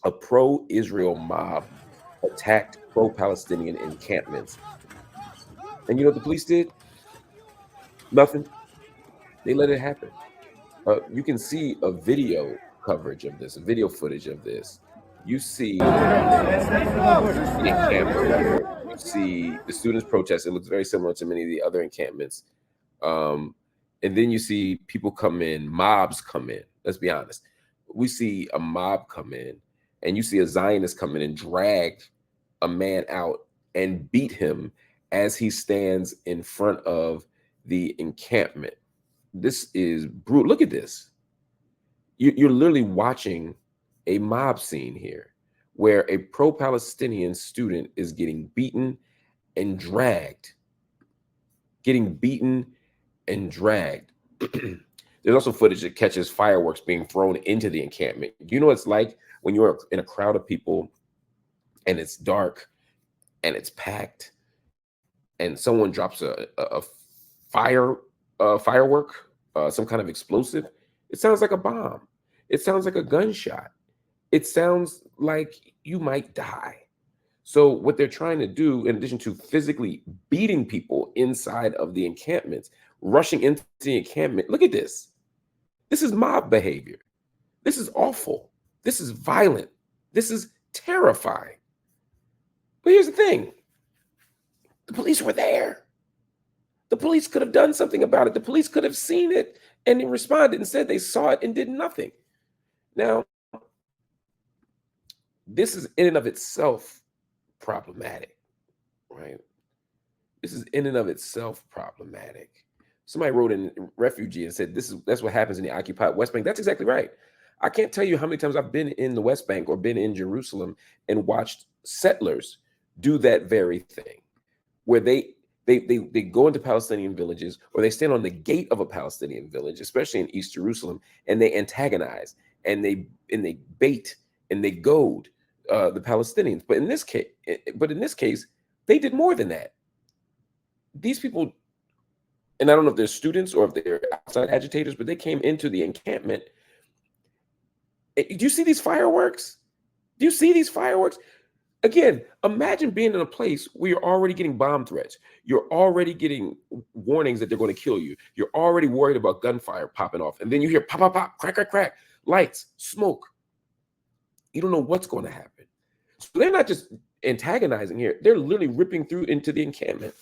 A pro-Israel mob attacked pro-Palestinian encampments. And you know what the police did? Nothing. They let it happen. You can see a video coverage of this, a video footage of this. You see the encampment there. You see the students protest. It looks very similar to many of the other encampments. Um, and then you see people come in, mobs come in. Let's be honest. We see a mob come in, and you see a Zionist come in and drag a man out and beat him as he stands in front of the encampment. This is brutal. Look at this. You're literally watching a mob scene here where a pro-Palestinian student is getting beaten and dragged, getting beaten and dragged. There's also footage that catches fireworks being thrown into the encampment. You know what it's like when you're in a crowd of people and it's dark and it's packed and someone drops a firework, some kind of explosive. It sounds like a bomb. It sounds like a gunshot. It sounds like you might die. So what they're trying to do, in addition to physically beating people inside of the encampments, rushing into the encampment, look at this. This is mob behavior. This is awful. This is violent. This is terrifying. But here's the thing. The police were there. The police could have done something about it. The police could have seen it and responded. Instead, they saw it and did nothing. Now, this is in and of itself problematic, right? This is in and of itself problematic. Somebody wrote in refugee and said, that's what happens in the occupied West Bank. That's exactly right. I can't tell you how many times I've been in the West Bank or been in Jerusalem and watched settlers do that very thing, where they go into Palestinian villages or they stand on the gate of a Palestinian village, especially in East Jerusalem, and they antagonize and they bait and they goad the Palestinians. But in this case, they did more than that. These people, and I don't know if they're students or if they're outside agitators, but they came into the encampment. Do you see these fireworks? Do you see these fireworks? Again, imagine being in a place where you're already getting bomb threats. You're already getting warnings that they're going to kill you. You're already worried about gunfire popping off. And then you hear pop, pop, pop, crack, crack, crack, lights, smoke. You don't know what's going to happen. So they're not just antagonizing here. They're literally ripping through into the encampment.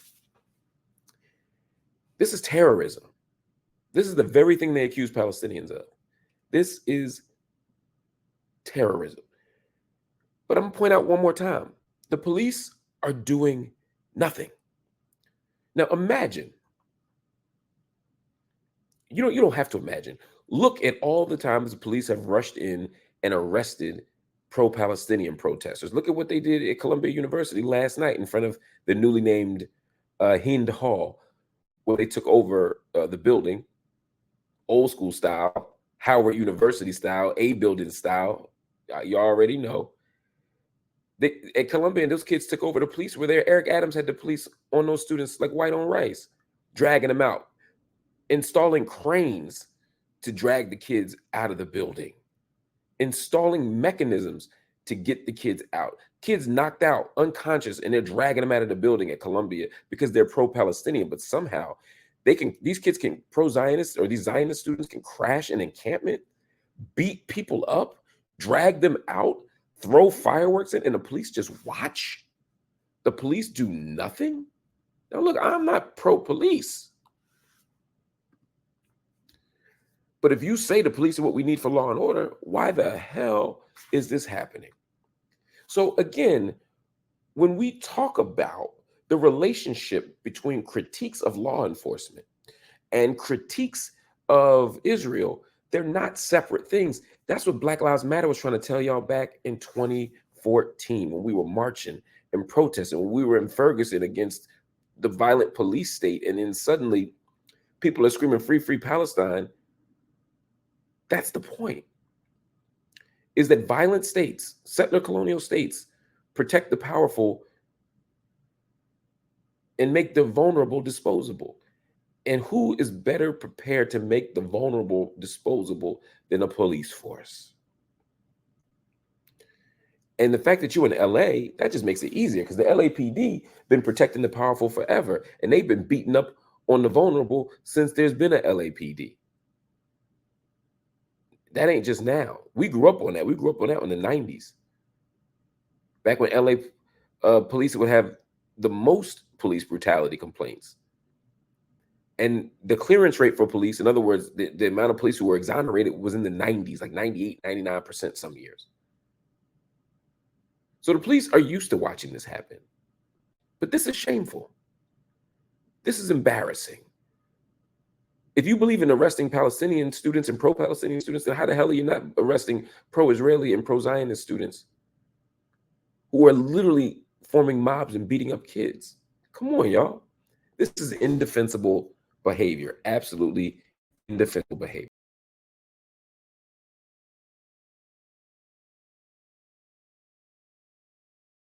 This is terrorism. This is the very thing they accuse Palestinians of. This is terrorism. But I'm going to point out one more time, the police are doing nothing. Now imagine, you don't have to imagine. Look at all the times the police have rushed in and arrested pro-Palestinian protesters. Look at what they did at Columbia University last night in front of the newly named Hind Hall, where they took over the building, old school style, Howard University style, A building style. You already know. At Columbia, and those kids took over. The police were there. Eric Adams had the police on those students like white on rice, dragging them out, installing cranes to drag the kids out of the building, installing mechanisms to get the kids out. Kids knocked out, unconscious, and they're dragging them out of the building at Columbia because they're pro-Palestinian. But somehow these kids can, pro-Zionists or these Zionist students can crash an encampment, beat people up, drag them out, throw fireworks in, and the police just watch. The police do nothing. Now, look, I'm not pro-police. But if you say the police are what we need for law and order, why the hell is this happening? So again, when we talk about the relationship between critiques of law enforcement and critiques of Israel, they're not separate things. That's what Black Lives Matter was trying to tell y'all back in 2014 when we were marching and protesting, when we were in Ferguson against the violent police state, and then suddenly people are screaming, free, free Palestine. That's the point, is that violent states, settler colonial states, protect the powerful and make the vulnerable disposable. And who is better prepared to make the vulnerable disposable than a police force? And the fact that you're in LA, that just makes it easier because the LAPD been protecting the powerful forever, and they've been beating up on the vulnerable since there's been a LAPD. That ain't just now. We grew up on that. We grew up on that in the 90s. Back when LA police would have the most police brutality complaints. And the clearance rate for police, in other words, the amount of police who were exonerated was in the 90s, like 98, 99% some years. So the police are used to watching this happen. But this is shameful. This is embarrassing. If you believe in arresting Palestinian students and pro-Palestinian students, then how the hell are you not arresting pro-Israeli and pro-Zionist students who are literally forming mobs and beating up kids? Come on, y'all. This is indefensible behavior. Absolutely indefensible behavior.